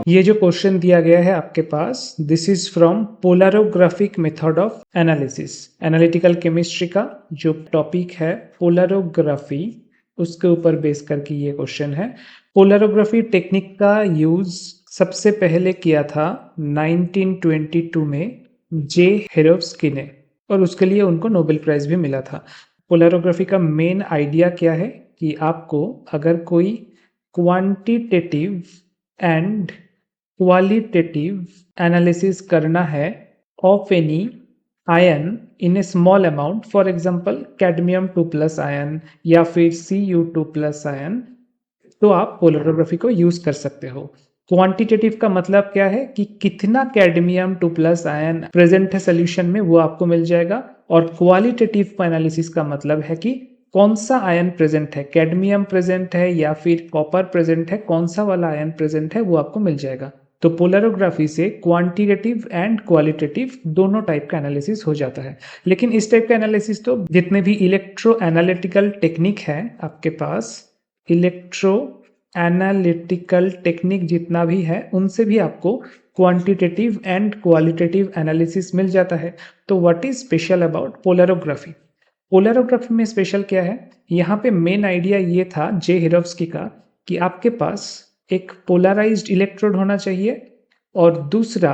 ये जो क्वेश्चन दिया गया है आपके पास, this is from polarographic method of analysis. Analytical chemistry का जो टॉपिक है पोलैरोग्राफी, उसके ऊपर बेस करके ये क्वेश्चन है। पोलैरोग्राफी टेक्निक का यूज सबसे पहले किया था 1922 में जे हेरोव्स्की ने, और उसके लिए उनको नोबेल प्राइज भी मिला था। पोलैरोग्राफी का मेन आइडिया क्या है कि आपको अगर कोई क्वांटिटेटिव एंड क्वालिटेटिव एनालिसिस करना है of any ion in A small amount, for example cadmium 2+ ion या फिर Cu2+ आयन, तो आप पोलैरोग्राफी को यूज कर सकते हो। क्वांटिटेटिव का मतलब क्या है कि कितना कैडमियम 2+ आयन प्रेजेंट है सोल्यूशन में, वो आपको मिल जाएगा। और क्वालिटेटिव एनालिसिस का मतलब है कि कौन सा आयन प्रेजेंट है, कैडमियम प्रेजेंट है या फिर कॉपर प्रेजेंट है, कौन सा वाला आयन प्रेजेंट है वो आपको मिल जाएगा। तो पोलैरोग्राफी से क्वांटिटेटिव एंड क्वालिटेटिव दोनों टाइप का एनालिसिस हो जाता है। लेकिन इस टाइप का एनालिसिस तो जितने भी इलेक्ट्रो एनालिटिकल टेक्निक है आपके पास, इलेक्ट्रो एनालिटिकल टेक्निक जितना भी है, उनसे भी आपको क्वांटिटेटिव एंड क्वालिटेटिव एनालिसिस मिल जाता है। तो what is special about polarography? Polarography में स्पेशल क्या है? यहाँ पे मेन आइडिया ये था जे हेरोव्स्की का कि आपके पास एक पोलराइज्ड इलेक्ट्रोड होना चाहिए और दूसरा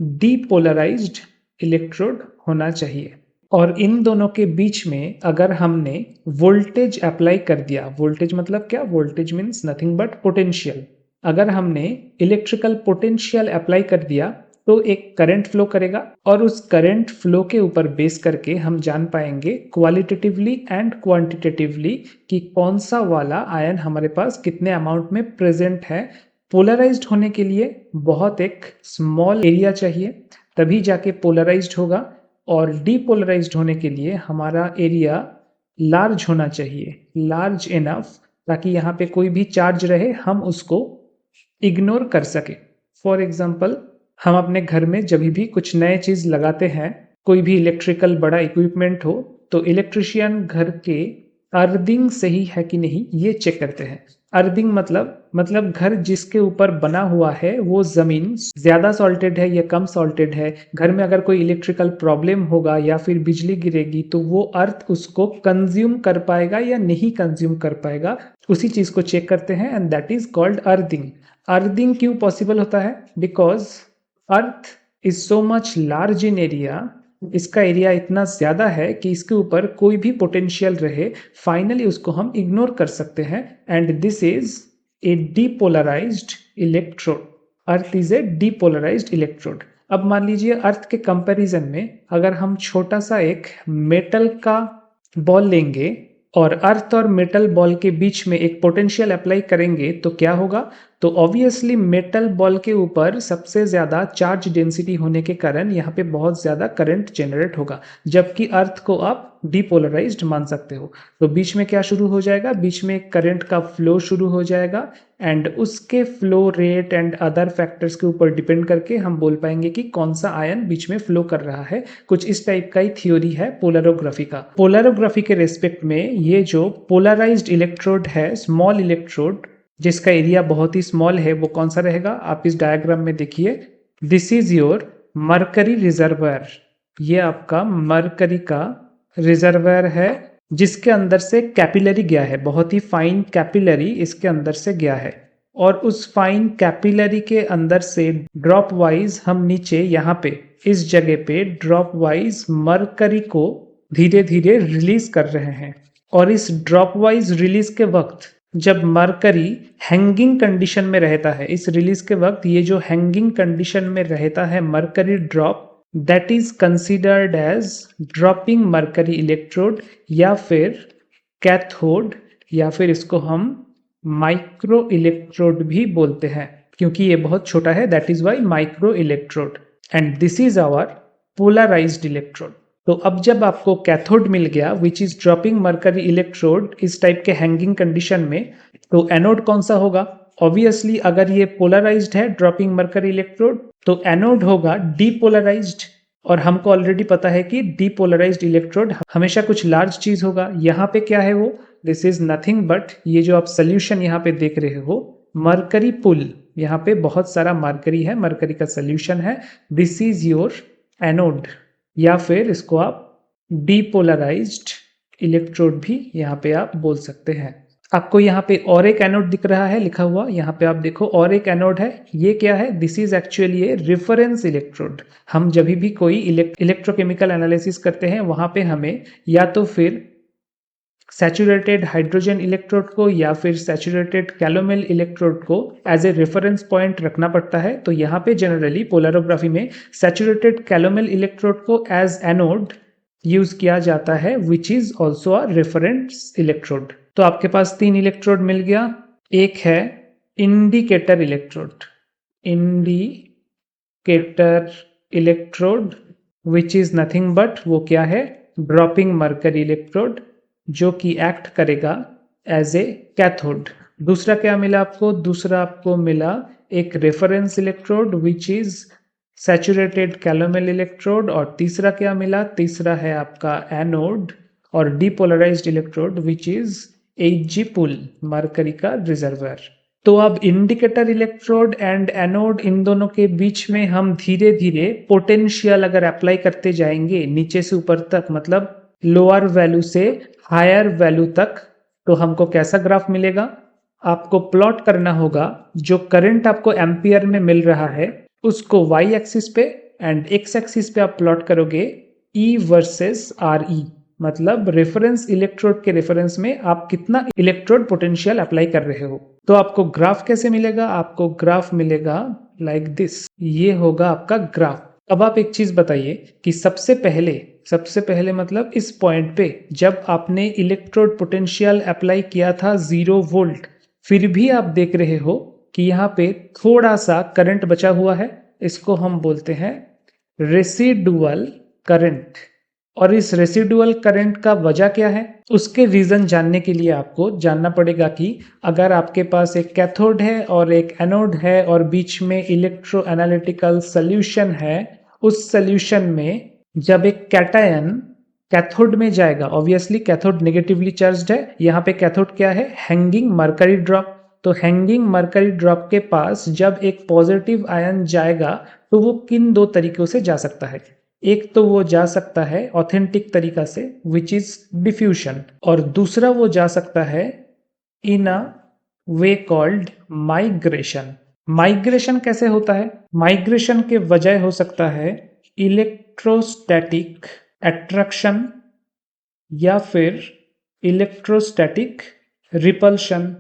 डीपोलराइज्ड इलेक्ट्रोड होना चाहिए, और इन दोनों के बीच में अगर हमने वोल्टेज अप्लाई कर दिया, वोल्टेज मतलब क्या? Voltage means nothing but potential. अगर हमने इलेक्ट्रिकल पोटेंशियल अप्लाई कर दिया तो एक करंट फ्लो करेगा, और उस करंट फ्लो के ऊपर बेस करके हम जान पाएंगे क्वालिटेटिवली एंड क्वांटिटेटिवली कि कौन सा वाला आयन हमारे पास कितने अमाउंट में प्रेजेंट है। पोलराइज्ड होने के लिए बहुत एक स्मॉल एरिया चाहिए, तभी जाके पोलराइज्ड होगा, और डीपोलराइज्ड होने के लिए हमारा एरिया लार्ज होना चाहिए, लार्ज इनफ, ताकि यहाँ पे कोई भी चार्ज रहे हम उसको इग्नोर कर सके। फॉर एग्जाम्पल, हम अपने घर में जब भी कुछ नए चीज लगाते हैं, कोई भी इलेक्ट्रिकल बड़ा इक्विपमेंट हो, तो इलेक्ट्रिशियन घर के अर्थिंग सही है कि नहीं ये चेक करते हैं। अर्थिंग मतलब घर जिसके ऊपर बना हुआ है वो जमीन ज्यादा सॉल्टेड है या कम सॉल्टेड है। घर में अगर कोई इलेक्ट्रिकल प्रॉब्लम होगा या फिर बिजली गिरेगी तो वो अर्थ उसको कंज्यूम कर पाएगा या नहीं कंज्यूम कर पाएगा, उसी चीज को चेक करते हैं, and that is called earthing. Earthing क्यों पॉसिबल होता है? Because earth is so much large in area, इसका एरिया इतना ज्यादा है कि इसके ऊपर कोई भी पोटेंशियल रहे, फाइनली उसको हम इग्नोर कर सकते हैं, and this is a depolarised electrode. Earth is a depolarised electrode. अब मान लीजिए अर्थ के कंपैरिजन में अगर हम छोटा सा एक मेटल का बॉल लेंगे और अर्थ और मेटल बॉल के बीच में एक पोटेंशियल अप्लाई करेंगे तो क्या होगा? तो ऑब्वियसली मेटल बॉल के ऊपर सबसे ज्यादा चार्ज डेंसिटी होने के कारण यहाँ पे बहुत ज्यादा करंट जनरेट होगा, जबकि अर्थ को आप डीपोलराइज्ड मान सकते हो। तो बीच में क्या शुरू हो जाएगा? बीच में करंट का फ्लो शुरू हो जाएगा, एंड उसके flow rate and other factors के ऊपर डिपेंड करके हम बोल पाएंगे कि कौन सा आयन बीच में फ्लो कर रहा है। कुछ इस टाइप का ही थ्योरी है पोलैरोग्राफी का। पोलैरोग्राफी के रेस्पेक्ट में ये जो पोलराइज्ड इलेक्ट्रोड है, स्मॉल इलेक्ट्रोड जिसका एरिया बहुत ही स्मॉल है, वो कौन सा रहेगा? आप इस डायग्राम में देखिए, this is your mercury reservoir. ये आपका मरकरी का रिजर्वायर है जिसके अंदर से कैपिलरी गया है, बहुत ही फाइन कैपिलरी इसके अंदर से गया है, और उस फाइन कैपिलरी के अंदर से ड्रॉप वाइज हम नीचे यहाँ पे इस जगह पे ड्रॉप वाइज मरकरी को धीरे धीरे रिलीज कर रहे हैं। और इस ड्रॉप वाइज रिलीज के वक्त जब मरकरी हैंगिंग कंडीशन में रहता है, इस रिलीज के वक्त ये जो हैंगिंग कंडीशन में रहता है mercury drop, that is considered as dropping mercury electrode या फिर कैथोड, या फिर इसको हम माइक्रो इलेक्ट्रोड भी बोलते हैं क्योंकि ये बहुत छोटा है, that is why micro electrode, and this is our polarised electrode. तो अब जब आपको कैथोड मिल गया which is dropping mercury electrode इस टाइप के हैंगिंग कंडीशन में, तो एनोड कौन सा होगा? ऑब्वियसली अगर ये पोलराइज्ड है ड्रॉपिंग मरकरी इलेक्ट्रोड, तो एनोड होगा डीपोलराइज्ड, और हमको ऑलरेडी पता है कि डीपोलराइज्ड इलेक्ट्रोड हमेशा कुछ लार्ज चीज होगा। यहाँ पे क्या है वो? दिस इज नथिंग बट ये जो आप सोल्यूशन यहाँ पे देख रहे हो मरकरी पुल, यहाँ पे बहुत सारा मरकरी है, मरकरी का सोल्यूशन है। दिस इज योर एनोड, या फिर इसको आप डीपोलराइज्ड इलेक्ट्रोड भी यहाँ पे आप बोल सकते हैं। आपको यहाँ पे और एक एनोड दिख रहा है लिखा हुआ, यहाँ पे आप देखो और एक एनोड है। ये क्या है? This is actually a reference electrode. हम जब भी कोई इलेक्ट्रोकेमिकल एनालिसिस करते हैं वहां पे हमें या तो फिर सैचुरेटेड हाइड्रोजन इलेक्ट्रोड को या फिर सैचुरेटेड कैलोमेल इलेक्ट्रोड को एज ए रेफरेंस पॉइंट रखना पड़ता है। तो यहाँ पे जनरली पोलरोग्राफी में सैचुरेटेड कैलोमेल इलेक्ट्रोड को एज एनोड यूज किया जाता है, which is also a reference electrode. तो आपके पास 3 इलेक्ट्रोड मिल गया। एक है indicator electrode, indicator electrode which is nothing but, वो क्या है? ड्रॉपिंग मरकरी इलेक्ट्रोड, जो कि एक्ट करेगा एज ए कैथोड। दूसरा क्या मिला आपको? दूसरा आपको मिला एक reference electrode which is saturated calomel electrode. और तीसरा क्या मिला? तीसरा है आपका एनोड और depolarized electrode which is Hg pool, mercury का रिजर्वर। तो अब इंडिकेटर इलेक्ट्रोड एंड एनोड, इन दोनों के बीच में हम धीरे धीरे पोटेंशियल अगर अप्लाई करते जाएंगे नीचे से ऊपर तक, मतलब लोअर वैल्यू से हायर वैल्यू तक, तो हमको कैसा ग्राफ मिलेगा? आपको प्लॉट करना होगा जो करंट आपको एम्पियर में मिल रहा है उसको y एक्सिस पे एंड x एक्सिस पे आप प्लॉट करोगे E वर्सेस RE, मतलब रेफरेंस इलेक्ट्रोड के रेफरेंस में आप कितना इलेक्ट्रोड पोटेंशियल अप्लाई कर रहे हो। तो आपको ग्राफ कैसे मिलेगा? आपको ग्राफ मिलेगा लाइक दिस, ये होगा आपका ग्राफ। अब आप एक चीज बताइए कि सबसे पहले मतलब इस पॉइंट पे जब आपने इलेक्ट्रोड पोटेंशियल अप्लाई किया था 0 वोल्ट, फिर भी आप देख रहे हो कि यहाँ पे थोड़ा सा करंट बचा हुआ है, इसको हम बोलते हैं रेसिडुअल करंट। और इस रेसिडुअल करंट का वजह क्या है? उसके रीजन जानने के लिए आपको जानना पड़ेगा कि अगर आपके पास एक कैथोड है और एक एनोड है और बीच में इलेक्ट्रो एनालिटिकल सोल्यूशन है, उस सोल्यूशन में जब एक कैटायन कैथोड में जाएगा, ऑब्वियसली कैथोड नेगेटिवली चार्ज्ड है, यहाँ पे कैथोड क्या है? Hanging mercury drop. तो हैंगिंग मरकरी ड्रॉप के पास जब एक पॉजिटिव आयन जाएगा तो वो किन 2 तरीकों से जा सकता है? एक तो वो जा सकता है ऑथेंटिक तरीका से विच इज डिफ्यूशन, और दूसरा वो जा सकता है इन अ वे कॉल्ड माइग्रेशन। माइग्रेशन कैसे होता है? माइग्रेशन के वजह हो सकता है इलेक्ट्रोस्टैटिक अट्रैक्शन या फिर इलेक्ट्रोस्टैटिक रिपल्शन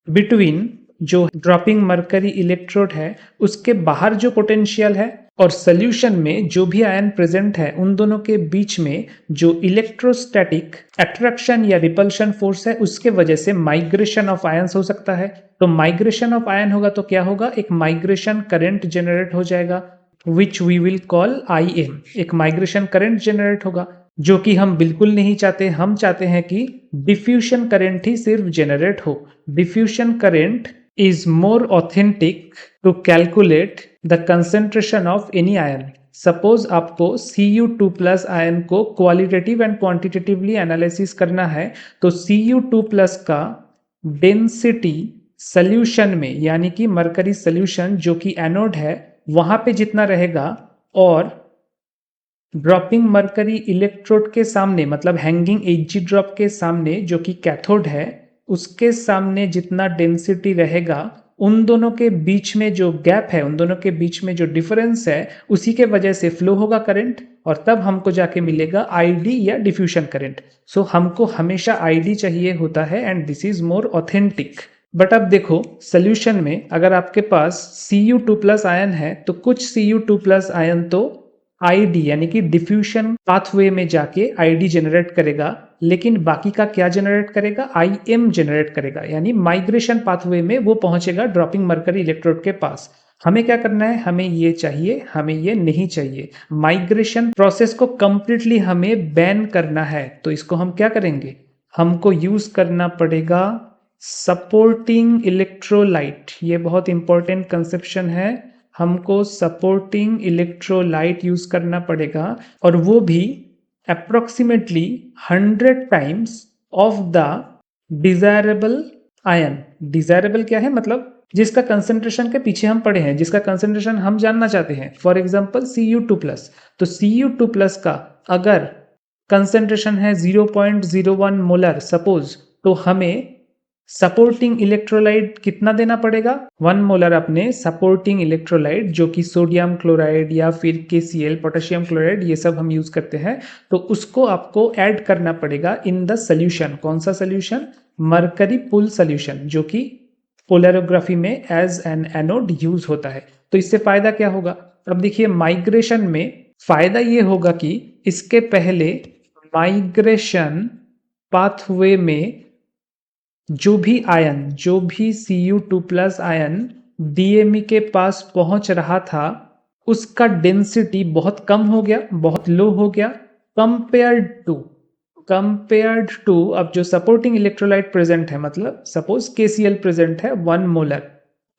बिटवीन जो ड्रॉपिंग मरकरी इलेक्ट्रोड है उसके बाहर जो पोटेंशियल है और सोल्यूशन में जो भी आयन प्रेजेंट है, उन दोनों के बीच में जो इलेक्ट्रोस्टैटिक अट्रैक्शन या रिपल्शन फोर्स है, उसके वजह से माइग्रेशन ऑफ आयंस हो सकता है। तो माइग्रेशन ऑफ आयन होगा तो क्या होगा? एक माइग्रेशन करंट जनरेट हो जाएगा which we will call IM। एक माइग्रेशन करंट जनरेट होगा जो कि हम बिल्कुल नहीं चाहते। हम चाहते हैं कि डिफ्यूशन करंट ही सिर्फ जनरेट हो। Diffusion current is more authentic to calculate the concentration of any ion. Suppose आपको Cu2 प्लस आयन को क्वालिटेटिव एंड क्वांटिटेटिवली एनालिसिस करना है, तो Cu2 प्लस का डेंसिटी सोल्यूशन में, यानी कि मरकरी सोल्यूशन जो कि एनोड है, वहां पे जितना रहेगा, और ड्रॉपिंग मरकरी इलेक्ट्रोड के सामने, मतलब हैंगिंग Hg ड्रॉप के सामने जो कि कैथोड है, उसके सामने जितना डेंसिटी रहेगा, उन दोनों के बीच में जो गैप है, उन दोनों के बीच में जो डिफरेंस है, उसी के वजह से फ्लो होगा करंट, और तब हमको जाके मिलेगा ID या डिफ्यूजन करंट। सो हमको हमेशा ID चाहिए होता है and this is more authentic. But अब देखो सोल्यूशन में अगर आपके पास Cu2 प्लस आयन है तो कुछ Cu2 प्लस आयन तो ID यानी कि डिफ्यूजन पाथवे में जाके ID जनरेट करेगा, लेकिन बाकी का क्या जनरेट करेगा? IM जनरेट करेगा, यानी माइग्रेशन पाथवे में वो पहुंचेगा ड्रॉपिंग मरकरी इलेक्ट्रोड के पास। हमें क्या करना है? हमें ये चाहिए, हमें ये नहीं चाहिए। माइग्रेशन प्रोसेस को कंप्लीटली हमें बैन करना है, तो इसको हम क्या करेंगे? हमको यूज करना पड़ेगा सपोर्टिंग इलेक्ट्रोलाइट। ये बहुत इंपॉर्टेंट कंसेप्शन है। हमको सपोर्टिंग इलेक्ट्रोलाइट यूज करना पड़ेगा, और वो भी approximately 100 times of the desirable ion. Desirable क्या है, मतलब जिसका कंसेंट्रेशन के पीछे हम पड़े हैं, जिसका कंसेंट्रेशन हम जानना चाहते हैं। फॉर एग्जाम्पल Cu2+, तो Cu2+ का अगर कंसेंट्रेशन है 0.01 मोलर सपोज, तो हमें सपोर्टिंग इलेक्ट्रोलाइट कितना देना पड़ेगा, 1 मोलर अपने सपोर्टिंग इलेक्ट्रोलाइट, जो कि सोडियम क्लोराइड या फिर KCl पोटेशियम क्लोराइड ये सब हम यूज करते हैं, तो उसको आपको ऐड करना पड़ेगा इन द सोल्यूशन। कौन सा सोल्यूशन, मरकरी पुल सोल्यूशन, जो कि पोलैरोग्राफी में एज एन एनोड यूज होता है। तो इससे फायदा क्या होगा, अब देखिए माइग्रेशन में फायदा ये होगा कि इसके पहले माइग्रेशन पाथवे में जो भी आयन, जो भी Cu2+ आयन DMe के पास पहुंच रहा था, उसका डेंसिटी बहुत कम हो गया, बहुत लो हो गया कंपेयर्ड टू अब जो सपोर्टिंग इलेक्ट्रोलाइट प्रेजेंट है, मतलब सपोज KCl प्रेजेंट है 1 मोलर,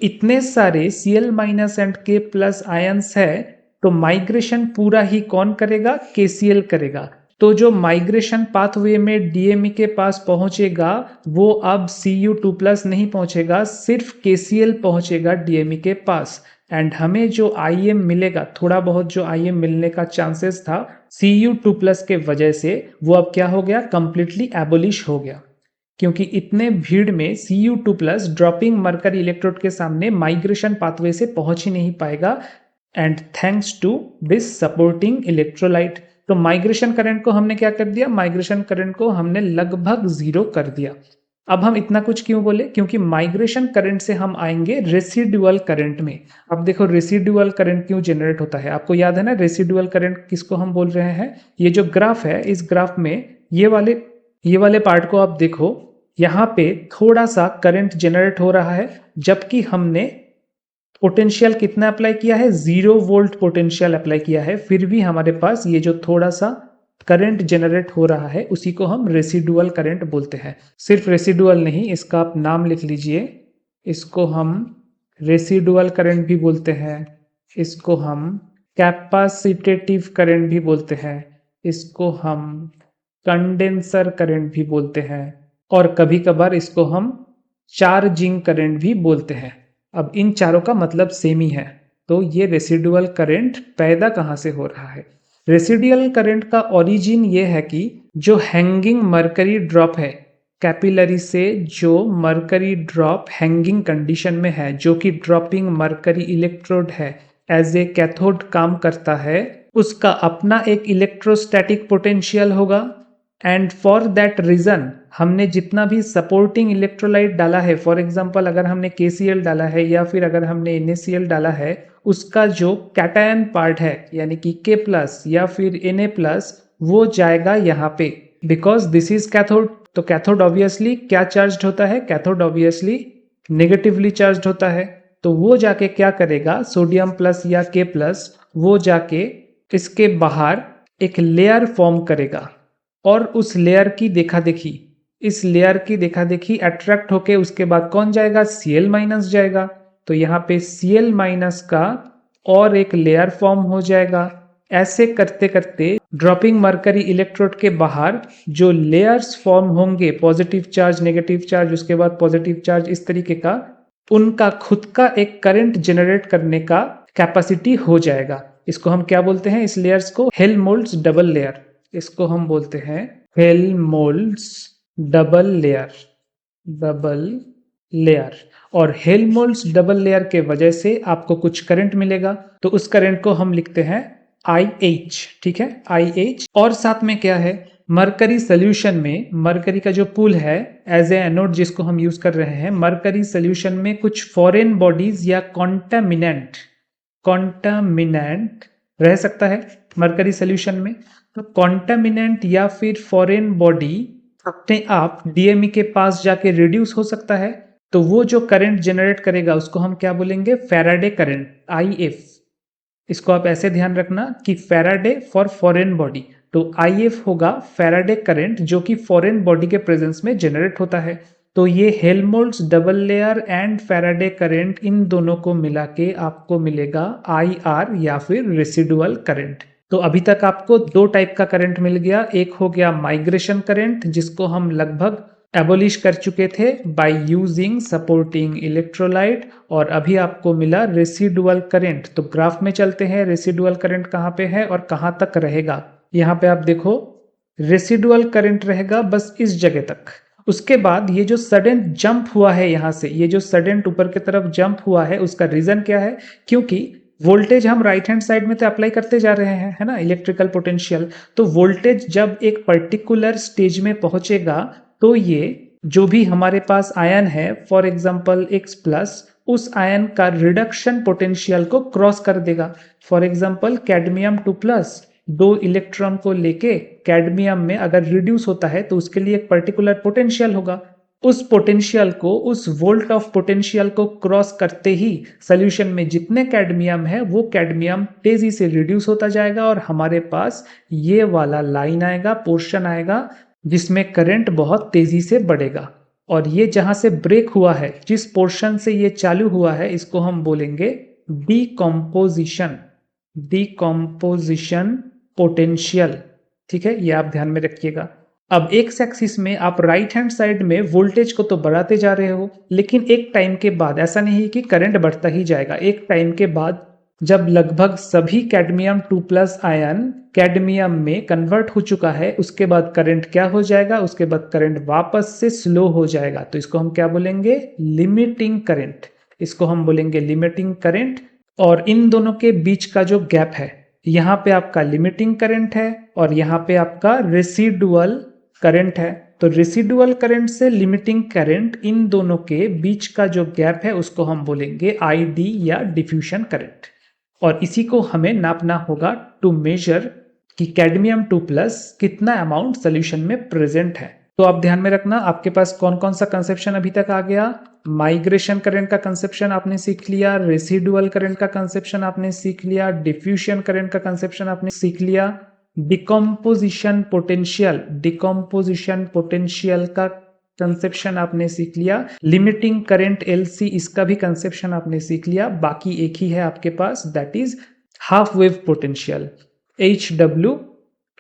इतने सारे Cl- एंड K+ आयंस है, तो माइग्रेशन पूरा ही कौन करेगा, KCl करेगा। तो जो माइग्रेशन पाथवे में DMe के पास पहुंचेगा, वो अब Cu2+ नहीं पहुंचेगा, सिर्फ KCl पहुंचेगा DMe के पास। एंड हमें जो IM मिलेगा, थोड़ा बहुत जो IM मिलने का चांसेस था Cu2+ के वजह से, वो अब क्या हो गया, कंप्लीटली एबोलिश हो गया। क्योंकि इतने भीड़ में Cu2+ ड्रॉपिंग मरकरी इलेक्ट्रोड के सामने माइग्रेशन पाथवे से पहुंच ही नहीं पाएगा, and thanks to this supporting electrolyte. तो माइग्रेशन करंट को हमने क्या कर दिया, माइग्रेशन करंट को हमने लगभग 0 कर दिया। अब हम इतना कुछ क्यों बोले, क्योंकि माइग्रेशन करंट से हम आएंगे रेसिडुअल करंट में। अब देखो रेसिडुअल करंट क्यों जनरेट होता है, आपको याद है ना, रेसिडुअल करंट किसको हम बोल रहे हैं। ये जो ग्राफ है, इस ग्राफ में ये वाले पार्ट को आप देखो, यहाँ पे थोड़ा सा करंट जनरेट हो रहा है, जबकि हमने पोटेंशियल कितना अप्लाई किया है, 0 वोल्ट पोटेंशियल अप्लाई किया है, फिर भी हमारे पास ये जो थोड़ा सा करंट जनरेट हो रहा है, उसी को हम रेसिडुअल करंट बोलते हैं। सिर्फ रेसिडुअल नहीं, इसका आप नाम लिख लीजिए, इसको हम रेसिडुअल करंट भी बोलते हैं, इसको हम कैपेसिटेटिव करंट भी बोलते हैं, इसको हम कंडेंसर करंट भी बोलते हैं, और कभी कभार इसको हम चार्जिंग करंट भी बोलते हैं। अब इन चारों का मतलब सेम ही है। तो ये रेसिडुअल करंट पैदा कहाँ से हो रहा है, रेसिडुअल करंट का ओरिजिन ये है कि जो हैंगिंग मरकरी ड्रॉप है, कैपिलरी से जो मरकरी ड्रॉप हैंगिंग कंडीशन में है, जो कि ड्रॉपिंग मरकरी इलेक्ट्रोड है, एज ए कैथोड काम करता है, उसका अपना एक इलेक्ट्रोस्टैटिक पोटेंशियल होगा। एंड फॉर दैट रीजन हमने जितना भी सपोर्टिंग इलेक्ट्रोलाइट डाला है, फॉर एग्जांपल अगर हमने KCl डाला है या फिर अगर हमने NaCl डाला है, उसका जो कैटायन पार्ट है यानी कि K+ या फिर Na+, वो जाएगा यहाँ पे, बिकॉज दिस इज कैथोड। तो कैथोड ऑब्वियसली क्या चार्ज होता है, कैथोड ऑब्वियसली नेगेटिवली चार्ज होता है। तो वो जाके क्या करेगा, सोडियम प्लस या K+, वो जाके इसके बाहर एक लेयर फॉर्म करेगा, और उस लेयर की देखा देखी, इस लेयर की देखा देखी अट्रैक्ट होके उसके बाद कौन जाएगा, Cl- जाएगा। तो यहाँ पे Cl- का और एक लेयर फॉर्म हो जाएगा। ऐसे करते करते ड्रॉपिंग मरकरी इलेक्ट्रोड के बाहर जो लेयर्स फॉर्म होंगे, पॉजिटिव चार्ज, नेगेटिव चार्ज, उसके बाद पॉजिटिव चार्ज, इस तरीके का, उनका खुद का एक करंट जनरेट करने का कैपेसिटी हो जाएगा। इसको हम क्या बोलते हैं, इस लेयर्स को हेल्महोल्ट्ज डबल लेयर, इसको हम बोलते हैं हेल्महोल्ट्ज डबल लेयर। और हेल्महोल्ट्ज डबल लेयर के वजह से आपको कुछ करंट मिलेगा, तो उस करंट को हम लिखते हैं IH, ठीक है, IH। और साथ में क्या है, मरकरी सोल्यूशन में, मरकरी का जो पूल है एज ए एनोड जिसको हम यूज कर रहे हैं, मरकरी सोल्यूशन में कुछ फॉरेन बॉडीज या कॉन्टामिनेंट रह सकता है मरकरी सोल्यूशन में। तो कॉन्टामिनेंट या फिर फॉरेन बॉडी अपने आप DMe के पास जाके रिड्यूस हो सकता है, तो वो जो करंट जनरेट करेगा उसको हम क्या बोलेंगे, फैराडे करंट, IF। इसको आप ऐसे ध्यान रखना कि फैराडे फॉर फॉरेन बॉडी, तो IF होगा फैराडे करंट, जो कि फॉरेन बॉडी के प्रेजेंस में जनरेट होता है। तो ये Helmholtz double layer and Faraday current, इन दोनों को मिला के आपको मिलेगा IR या फिर रेसिडुअल करंट। तो अभी तक आपको दो टाइप का करंट मिल गया, एक हो गया माइग्रेशन करंट जिसको हम लगभग एबोलिश कर चुके थे बाय यूजिंग सपोर्टिंग इलेक्ट्रोलाइट, और अभी आपको मिला रेसिडुअल करंट। तो ग्राफ में चलते हैं, रेसिडुअल करंट कहाँ पे है और कहाँ तक रहेगा। यहाँ पे आप देखो रेसिडुअल करंट रहेगा बस इस जगह तक। उसके बाद ये जो सडन जंप हुआ है यहाँ से, ये जो सडन ऊपर की तरफ जंप हुआ है, उसका रीजन क्या है, क्योंकि वोल्टेज हम राइट हैंड साइड में तो अप्लाई करते जा रहे हैं, है ना, इलेक्ट्रिकल पोटेंशियल। तो वोल्टेज जब एक पर्टिकुलर स्टेज में पहुंचेगा तो ये जो भी हमारे पास आयन है, फॉर एग्जांपल X प्लस, उस आयन का रिडक्शन पोटेंशियल को क्रॉस कर देगा। फॉर एग्जांपल कैडमियम 2 प्लस, दो इलेक्ट्रॉन को लेके कैडमियम में अगर रिड्यूस होता है तो उसके लिए एक पर्टिकुलर पोटेंशियल होगा। उस पोटेंशियल को, उस वोल्ट ऑफ पोटेंशियल को क्रॉस करते ही सॉल्यूशन में जितने कैडमियम है वो कैडमियम तेजी से रिड्यूस होता जाएगा और हमारे पास ये वाला लाइन आएगा, पोर्शन आएगा जिसमें करंट बहुत तेजी से बढ़ेगा। और ये जहां से ब्रेक हुआ है, जिस पोर्शन से ये चालू हुआ है, इसको हम बोलेंगे डीकॉम्पोजिशन, डीकॉम्पोजिशन पोटेंशियल। ठीक है, ये आप ध्यान में रखिएगा। अब एक्स एक्सिस में आप राइट हैंड साइड में वोल्टेज को तो बढ़ाते जा रहे हो, लेकिन एक टाइम के बाद ऐसा नहीं है कि करंट बढ़ता ही जाएगा। एक टाइम के बाद जब लगभग सभी कैडमियम 2 प्लस आयन कैडमियम में कन्वर्ट हो चुका है, उसके बाद करंट क्या हो जाएगा, उसके बाद करंट वापस से स्लो हो जाएगा। तो इसको हम क्या बोलेंगे, लिमिटिंग करंट। इसको हम बोलेंगे लिमिटिंग करंट। और इन दोनों के बीच का जो गैप है, यहाँ पे आपका लिमिटिंग करंट है और यहाँ पे आपका रेसिडुअल करंट है। तो रेसिडुअल करंट से लिमिटिंग करंट, इन दोनों के बीच का जो गैप है उसको हम बोलेंगे आईडी या डिफ्यूजन करंट। और इसी को हमें नापना होगा टू मेजर कि कैडमियम 2 प्लस कितना अमाउंट सोल्यूशन में प्रेजेंट है। तो आप ध्यान में रखना, आपके पास कौन कौन सा कंसेप्शन अभी तक आ गया। माइग्रेशन करंट का कंसेप्शन आपने सीख लिया, रेसिडुअल करंट का कंसेप्शन आपने सीख लिया, डिफ्यूजन करंट का कंसेप्शन आपने सीख लिया, डिकम्पोजिशन पोटेंशियल, डिकम्पोजिशन पोटेंशियल का कंसेप्शन आपने सीख लिया, लिमिटिंग करंट एलसी, इसका भी कंसेप्शन आपने सीख लिया। बाकी एक ही है आपके पास, that is half wave potential, HW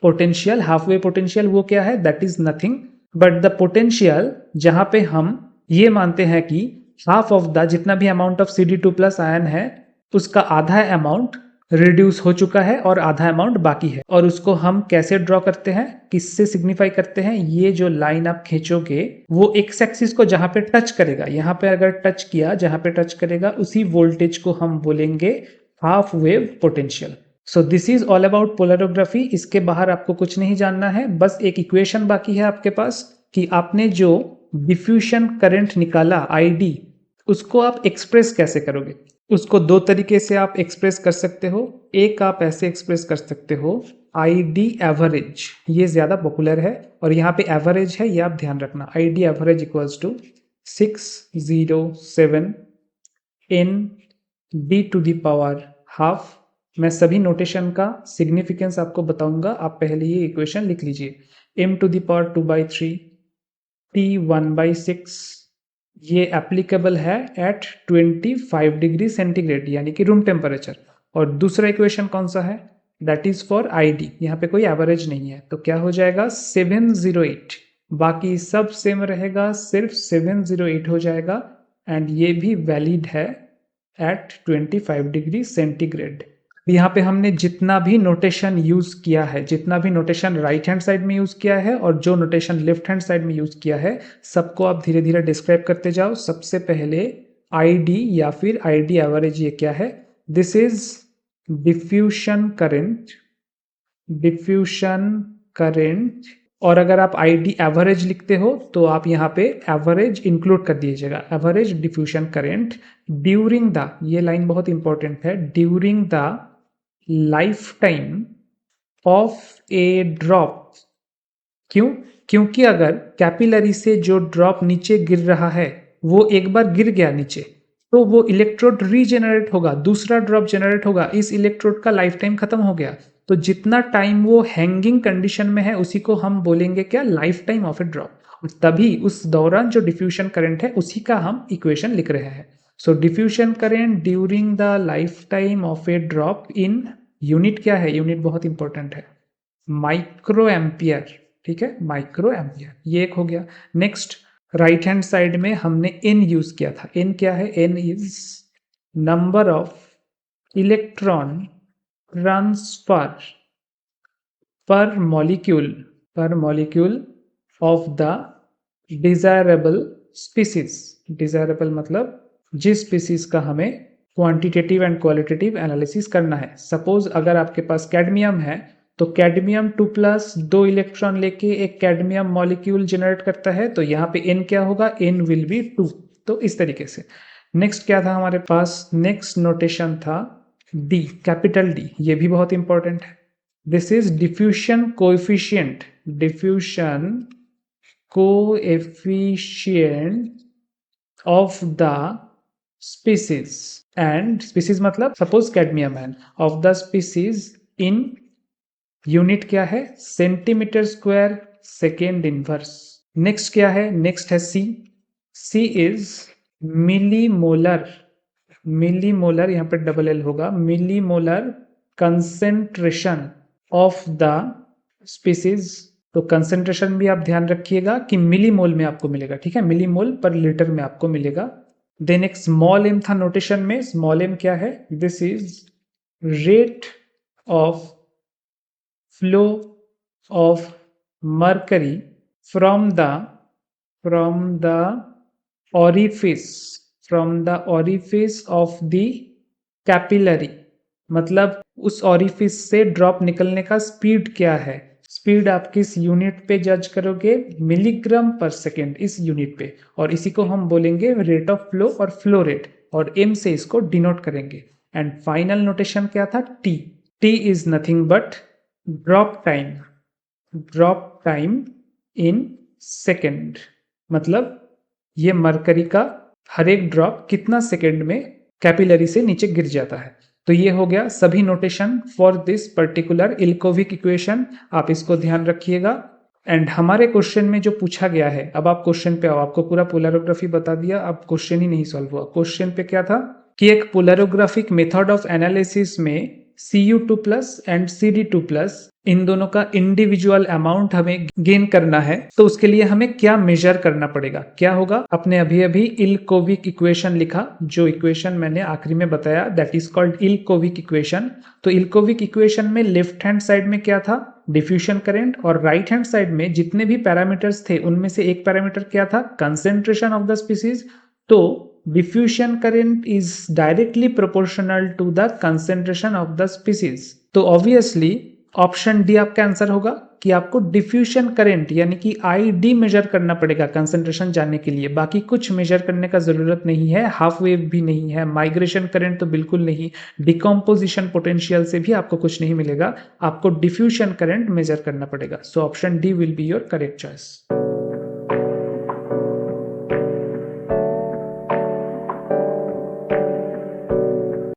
potential. Half wave potential वो क्या है, that is nothing but the potential जहां पे हम ये मानते हैं कि हाफ ऑफ द जितना भी amount of CD2 plus ion है उसका आधा अमाउंट रिड्यूस हो चुका है और आधा अमाउंट बाकी है। और उसको हम कैसे ड्रॉ करते हैं, किससे सिग्निफाई करते हैं, ये जो लाइन आप खींचोगे वो एक्स एक्सिस को जहां पे टच करेगा, यहाँ पे अगर टच किया, जहां पे टच करेगा उसी वोल्टेज को हम बोलेंगे half wave potential. So this is all about polarography. इसके बाहर आपको कुछ नहीं जानना है, बस एक इक्वेशन बाकी है आपके पास कि आपने जो डिफ्यूजन करंट निकाला आईडी, उसको आप एक्सप्रेस कैसे करोगे। उसको दो तरीके से आप एक्सप्रेस कर सकते हो। एक आप ऐसे एक्सप्रेस कर सकते हो, आईडी एवरेज, ये ज्यादा पॉपुलर है और यहाँ पे एवरेज है, ये आप ध्यान रखना। ID average equals to 607 n d to the power half. मैं सभी नोटेशन का सिग्निफिकेंस आपको बताऊंगा, आप पहले ये इक्वेशन लिख लीजिए। m to the power 2/3 t 1/6, ये एप्लीकेबल है एट 25 डिग्री सेंटीग्रेड यानी कि रूम टेम्परेचर। और दूसरा इक्वेशन कौन सा है, दैट इज फॉर आईडी, यहाँ पे कोई एवरेज नहीं है, तो क्या हो जाएगा 708। बाकी सब सेम रहेगा, सिर्फ 708 हो जाएगा एंड ये भी वैलिड है एट 25 डिग्री सेंटीग्रेड। यहाँ पे हमने जितना भी नोटेशन यूज किया है, जितना भी नोटेशन राइट हैंड साइड में यूज किया है और जो नोटेशन लेफ्ट हैंड साइड में यूज किया है, सबको आप धीरे धीरे डिस्क्राइब करते जाओ। सबसे पहले आईडी या फिर आईडी एवरेज, ये क्या है, this is diffusion current, diffusion current. और अगर आप आईडी एवरेज लिखते हो तो आप यहाँ पे एवरेज इंक्लूड कर दीजिएगा, average diffusion current during the, ये लाइन बहुत इंपॉर्टेंट है, during the life time of a drop. क्यों, क्योंकि अगर कैपिलरी से जो ड्रॉप नीचे गिर रहा है वो एक बार गिर गया नीचे, तो वो इलेक्ट्रोड रीजेनरेट होगा, दूसरा ड्रॉप जनरेट होगा, इस इलेक्ट्रोड का लाइफ टाइम खत्म हो गया। तो जितना टाइम वो हैंगिंग कंडीशन में है उसी को हम बोलेंगे क्या, life time of a drop. तभी उस दौरान जो डिफ्यूजन करंट है उसी का हम इक्वेशन लिख रहे हैं। So diffusion current during the life time of a drop in, unit क्या है, यूनिट बहुत इंपॉर्टेंट है, माइक्रो एम्पियर। ठीक है, माइक्रो एम्पियर, ये एक हो गया। नेक्स्ट राइट हैंड साइड में हमने n यूज किया था। n क्या है? n is number of electron transfer per molecule of the desirable species. Desirable मतलब जिस स्पीसीज का हमें क्वांटिटेटिव एंड क्वालिटेटिव एनालिसिस करना है। सपोज अगर आपके पास कैडमियम है तो कैडमियम 2+ 2 इलेक्ट्रॉन लेके एक कैडमियम मॉलिक्यूल जनरेट करता है, तो यहाँ पे n क्या होगा? n will be 2। तो इस तरीके से नेक्स्ट क्या था हमारे पास? नेक्स्ट नोटेशन था d, कैपिटल D। ये भी बहुत इंपॉर्टेंट है। This is diffusion coefficient. Diffusion coefficient of the species, and species मतलब सपोज कैडमियम है, of the species in unit क्या है? Centimetre square second inverse. Next क्या है? नेक्स्ट है सी। सी इज मिलीमोलर। मिलीमोलर यहाँ पे डबल एल होगा। Millimolar concentration of the species. तो कंसेंट्रेशन भी आप ध्यान रखिएगा कि मिलीमोल में आपको मिलेगा, ठीक है? मिलीमोल पर लीटर में आपको मिलेगा। देन एक स्मॉल एम था नोटेशन में। स्मॉल एम क्या है? This is rate of flow of mercury from the orifice of the capillary. मतलब उस ऑरिफिस से ड्रॉप निकलने का स्पीड क्या है? स्पीड आप किस यूनिट पे जज करोगे? मिलीग्राम पर सेकेंड, इस यूनिट पे। और इसी को हम बोलेंगे रेट ऑफ फ्लो और फ्लो रेट, और एम से इसको डिनोट करेंगे। एंड फाइनल नोटेशन क्या था? T. T is nothing but drop time in second. मतलब ये मरकरी का हर एक ड्रॉप कितना सेकेंड में कैपिलरी से नीचे गिर जाता है। तो ये हो गया सभी notation for this particular Ilkovic equation. आप इसको ध्यान रखिएगा। एंड हमारे क्वेश्चन में जो पूछा गया है, अब आप क्वेश्चन पे आओ। आपको पूरा पोलैरोग्राफी बता दिया, अब क्वेश्चन ही नहीं सॉल्व हुआ। क्वेश्चन पे क्या था कि एक पोलैरोग्राफिक मेथड ऑफ एनालिसिस में Cu2+ एंड Cd2+, इन दोनों का इंडिविजुअल अमाउंट हमें गेन करना है। तो उसके लिए हमें क्या मेजर करना पड़ेगा? क्या होगा? अपने अभी इल्कोविक इक्वेशन लिखा, जो इक्वेशन मैंने आखिरी में बताया, दैट इज कॉल्ड इल्कोविक इक्वेशन। तो इल्कोविक इक्वेशन में लेफ्ट हैंड साइड में क्या था? Diffusion current. और राइट हैंड साइड में जितने भी पैरामीटर्स थे उनमें से एक पैरामीटर क्या था? Concentration of the species. तो diffusion current is directली proportional to the concentration of the species। तो obviously ऑप्शन डी आपका आंसर होगा कि आपको डिफ्यूशन करंट यानी कि ID मेजर करना पड़ेगा कंसेंट्रेशन जानने के लिए। बाकी कुछ मेजर करने का जरूरत नहीं है, हाफ वेव भी नहीं है, माइग्रेशन करंट तो बिल्कुल नहीं, डिकम्पोजिशन पोटेंशियल से भी आपको कुछ नहीं मिलेगा। आपको डिफ्यूशन करंट मेजर करना पड़ेगा। So option D will be your correct choice.